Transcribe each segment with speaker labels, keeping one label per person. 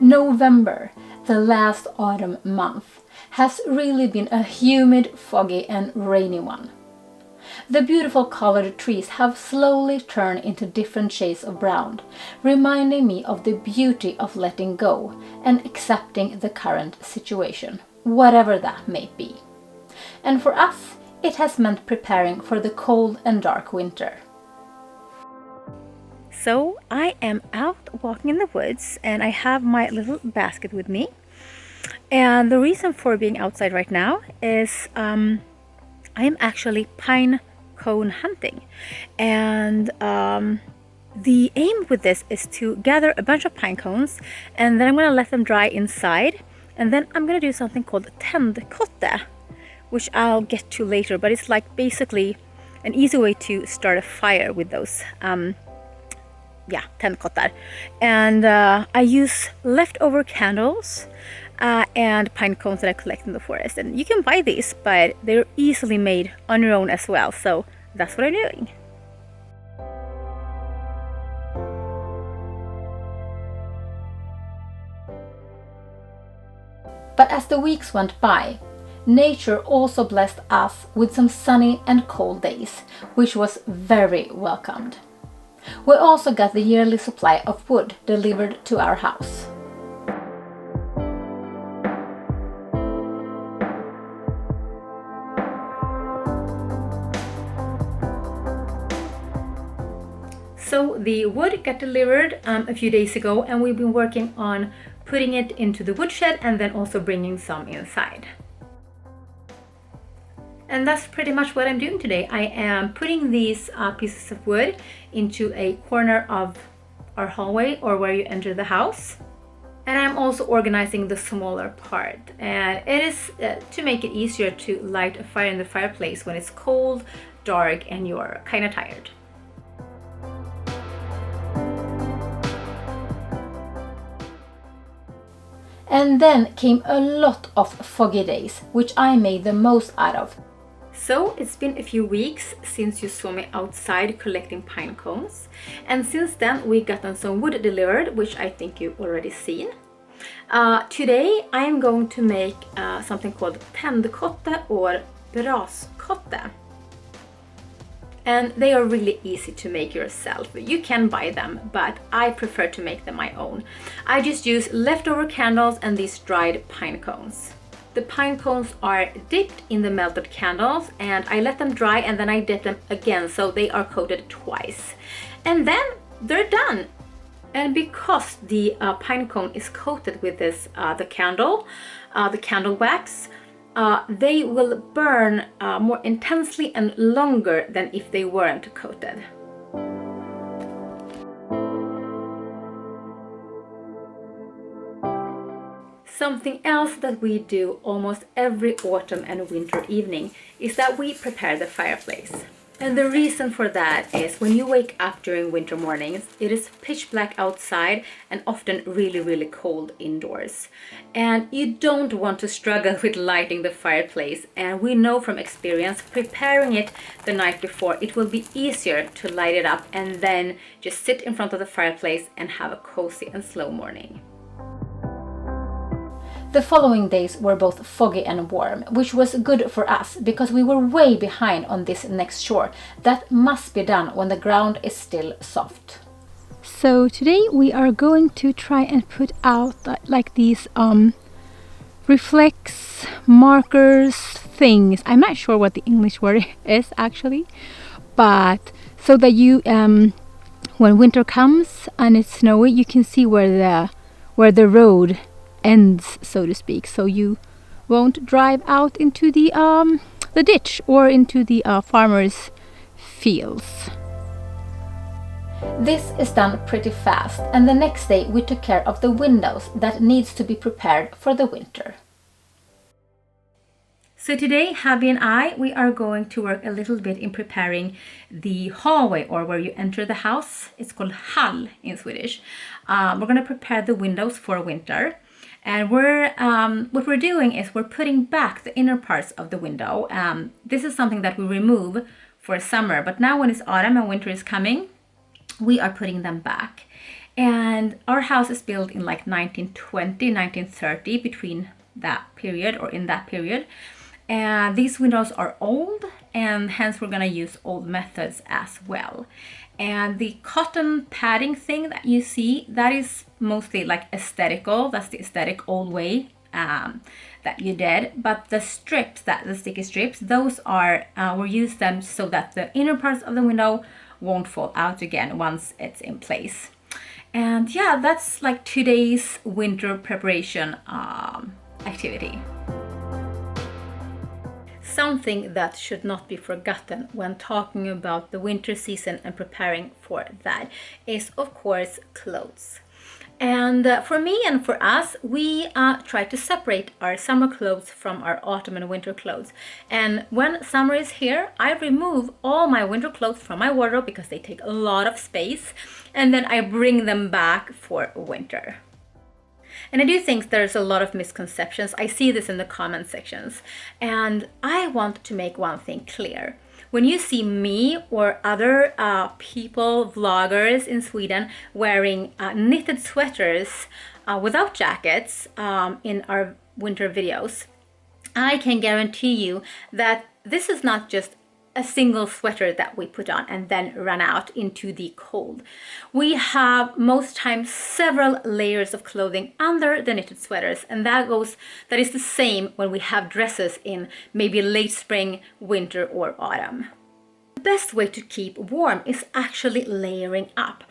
Speaker 1: November, the last autumn month, has really been a humid, foggy and rainy one. The beautiful colored trees have slowly turned into different shades of brown, reminding me of the beauty of letting go and accepting the current situation, whatever that may be. And for us, it has meant preparing for the cold and dark winter. So I am out walking in the woods and I have my little basket with me. And the reason for being outside right now is I am actually pine cone hunting. And the aim with this is to gather a bunch of pine cones and then I'm going to let them dry inside. And then I'm going to do something called tändkotte, which I'll get to later. But it's like basically an easy way to start a fire with those. Tändkottar. And I use leftover candles and pine cones that I collect in the forest. And you can buy these, but they're easily made on your own as well. So that's what I'm doing. But as the weeks went by, nature also blessed us with some sunny and cold days, which was very welcomed. We also got the yearly supply of wood delivered to our house. So the wood got delivered a few days ago and we've been working on putting it into the woodshed and then also bringing some inside. And that's pretty much what I'm doing today. I am putting these pieces of wood into a corner of our hallway or where you enter the house. And I'm also organizing the smaller part. And it is to make it easier to light a fire in the fireplace when it's cold, dark, and you're kind of tired. And then came a lot of foggy days, which I made the most out of. So it's been a few weeks since you saw me outside collecting pine cones. And since then we gotten some wood delivered, which I think you've already seen. Today I'm going to make something called tändkotte or braskotte. And they are really easy to make yourself. You can buy them, but I prefer to make them my own. I just use leftover candles and these dried pine cones. The pine cones are dipped in the melted candles and I let them dry and then I dip them again so they are coated twice. And then they're done. And because the pine cone is coated with this, the candle wax, they will burn more intensely and longer than if they weren't coated. Something else that we do almost every autumn and winter evening is that we prepare the fireplace. And the reason for that is when you wake up during winter mornings, it is pitch black outside and often really, really cold indoors. And you don't want to struggle with lighting the fireplace. And we know from experience, preparing it the night before, it will be easier to light it up and then just sit in front of the fireplace and have a cozy and slow morning. The following days were both foggy and warm, which was good for us because we were way behind on this next chore that must be done when the ground is still soft. So today we are going to try and put out like these reflex markers things. I'm not sure what the English word is actually, but so that you when winter comes and it's snowy, you can see where the road ends, so to speak, so you won't drive out into the ditch or into the farmers' fields. This is done pretty fast, and the next day we took care of the windows that needs to be prepared for the winter. So today, Habi and I, we are going to work a little bit in preparing the hallway or where you enter the house. It's called hall in Swedish. We're going to prepare the windows for winter. And what we're doing is we're putting back the inner parts of the window. This is something that we remove for summer, but now when it's autumn and winter is coming, we are putting them back. And our house is built in like 1920, 1930, between that period or in that period. And these windows are old, and hence we're gonna use old methods as well. And the cotton padding thing that you see, that is mostly like aesthetical. That's the aesthetic old way that you did. But the strips, the sticky strips, those are, we use them so that the inner parts of the window won't fall out again once it's in place. And yeah, that's like today's winter preparation activity. Something that should not be forgotten when talking about the winter season and preparing for that is, of course, clothes. And for me and for us, we try to separate our summer clothes from our autumn and winter clothes. And when summer is here, I remove all my winter clothes from my wardrobe because they take a lot of space, and then I bring them back for winter. And I do think there's a lot of misconceptions. I see this in the comment sections. And I want to make one thing clear. When you see me or other people, vloggers in Sweden, wearing knitted sweaters without jackets in our winter videos, I can guarantee you that this is not just a single sweater that we put on and then run out into the cold. We have most times several layers of clothing under the knitted sweaters, and that is the same when we have dresses in maybe late spring, winter or autumn. The best way to keep warm is actually layering up.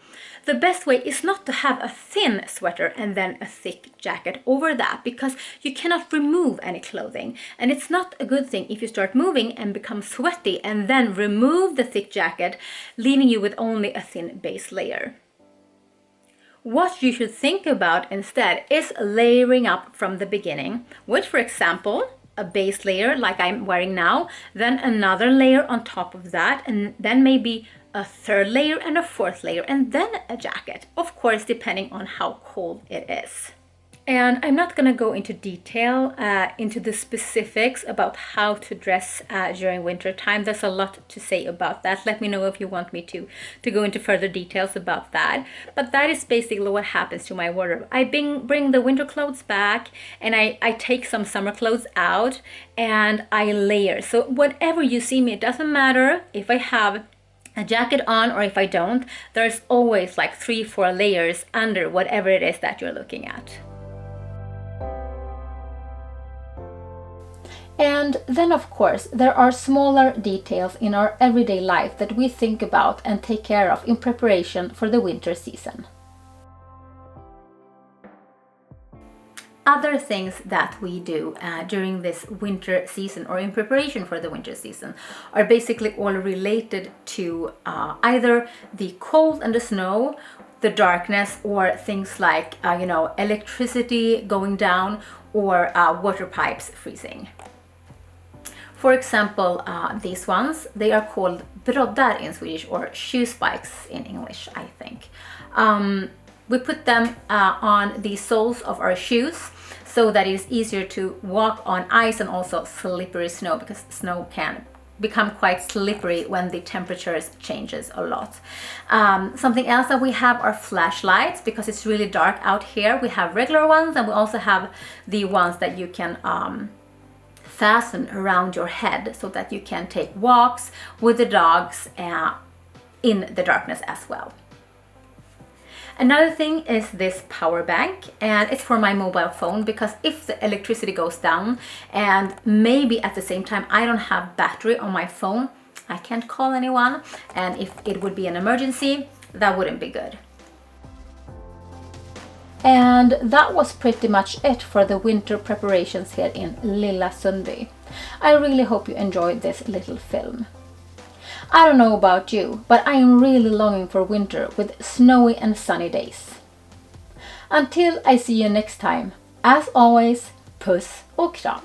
Speaker 1: The best way is not to have a thin sweater and then a thick jacket over that, because you cannot remove any clothing. And it's not a good thing if you start moving and become sweaty and then remove the thick jacket, leaving you with only a thin base layer. What you should think about instead is layering up from the beginning with, for example, a base layer like I'm wearing now, then another layer on top of that, and then maybe a third layer and a fourth layer, and then a jacket, of course, depending on how cold it is. And I'm not gonna go into detail into the specifics about how to dress during winter time. There's a lot to say about that. Let me know if you want me to go into further details about that. But that is basically what happens to my wardrobe. I bring the winter clothes back, and I take some summer clothes out, and I layer. So whenever you see me, it doesn't matter if I have a jacket on or if I don't, there's always like 3-4 layers under whatever it is that you're looking at. And then, of course, there are smaller details in our everyday life that we think about and take care of in preparation for the winter season. Other things that we do during this winter season or in preparation for the winter season are basically all related to either the cold and the snow, the darkness, or things like electricity going down, or water pipes freezing. For example, these ones, they are called broddar in Swedish, or shoe spikes in English, I think. We put them on the soles of our shoes so that it is easier to walk on ice and also slippery snow, because snow can become quite slippery when the temperatures changes a lot. Something else that we have are flashlights, because it's really dark out here. We have regular ones, and we also have the ones that you can fasten around your head so that you can take walks with the dogs in the darkness as well. Another thing is this power bank, and it's for my mobile phone, because if the electricity goes down and maybe at the same time I don't have battery on my phone, I can't call anyone, and if it would be an emergency, that wouldn't be good. And that was pretty much it for the winter preparations here in Lilla Sundby. I really hope you enjoyed this little film. I don't know about you, but I am really longing for winter with snowy and sunny days. Until I see you next time, as always, puss och kram!